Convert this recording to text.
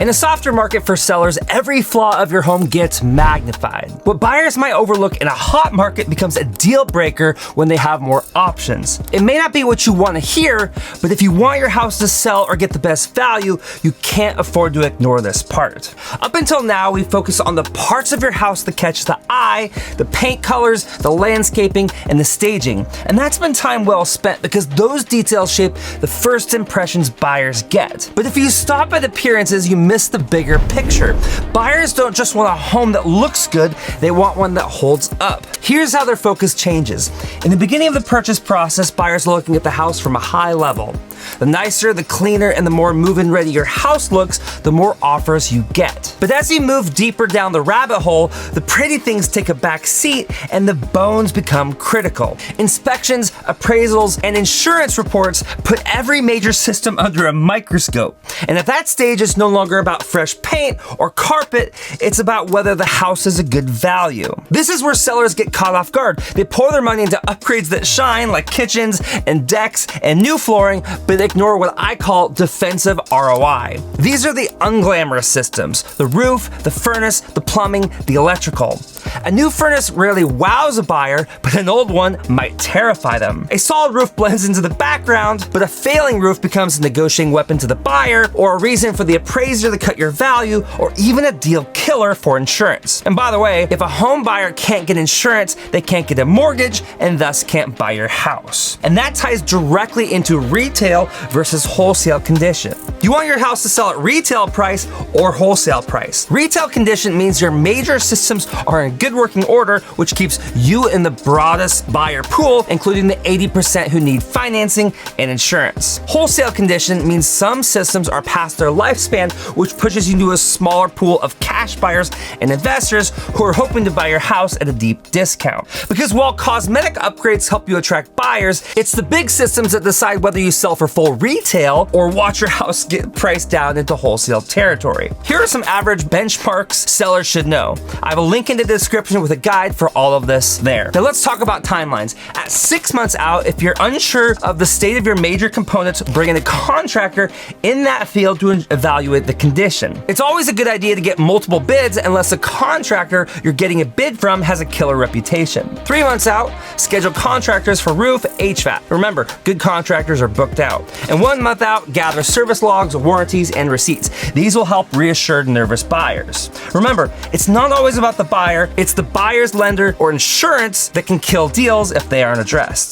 In a softer market for sellers, every flaw of your home gets magnified. What buyers might overlook in a hot market becomes a deal breaker when they have more options. It may not be what you want to hear, but if you want your house to sell or get the best value, you can't afford to ignore this part. Up until now, we focus on the parts of your house that catch the eye, the paint colors, the landscaping, and the staging. And that's been time well spent because those details shape the first impressions buyers get. But if you stop at appearances, you miss the bigger picture. Buyers don't just want a home that looks good, they want one that holds up. Here's how their focus changes. In the beginning of the purchase process, buyers are looking at the house from a high level. The nicer, the cleaner, and the more move-in ready your house looks, the more offers you get. But as you move deeper down the rabbit hole, the pretty things take a back seat and the bones become critical. Inspections, appraisals, and insurance reports put every major system under a microscope. And at that stage, it's no longer about fresh paint or carpet, it's about whether the house is a good value. This is where sellers get caught off guard. They pour their money into upgrades that shine, like kitchens and decks and new flooring, but ignore what I call defensive ROI. These are the unglamorous systems: the roof, the furnace, the plumbing, the electrical. A new furnace rarely wows a buyer, but an old one might terrify them. A solid roof blends into the background, but a failing roof becomes a negotiating weapon to the buyer, or a reason for the appraiser to cut your value, or even a deal killer for insurance. And by the way, if a home buyer can't get insurance, they can't get a mortgage, and thus can't buy your house. And that ties directly into retail versus wholesale condition. You want your house to sell at retail price or wholesale price. Retail condition means your major systems are in good working order, which keeps you in the broadest buyer pool, including the 80% who need financing and insurance. Wholesale condition means some systems are past their lifespan, which pushes you into a smaller pool of cash buyers and investors who are hoping to buy your house at a deep discount. Because while cosmetic upgrades help you attract buyers, it's the big systems that decide whether you sell for full retail or watch your house get priced down into wholesale territory. Here are some average benchmarks sellers should know. I have a link in the description with a guide for all of this there. Now let's talk about timelines. At 6 months out, if you're unsure of the state of your major components, bring in a contractor in that field to evaluate the condition. It's always a good idea to get multiple bids unless the contractor you're getting a bid from has a killer reputation. 3 months out, schedule contractors for roof, HVAC. Remember, good contractors are booked out. And 1 month out, gather service logs, warranties, and receipts. These will help reassure nervous buyers. Remember, it's not always about the buyer, it's the buyer's lender or insurance that can kill deals if they aren't addressed.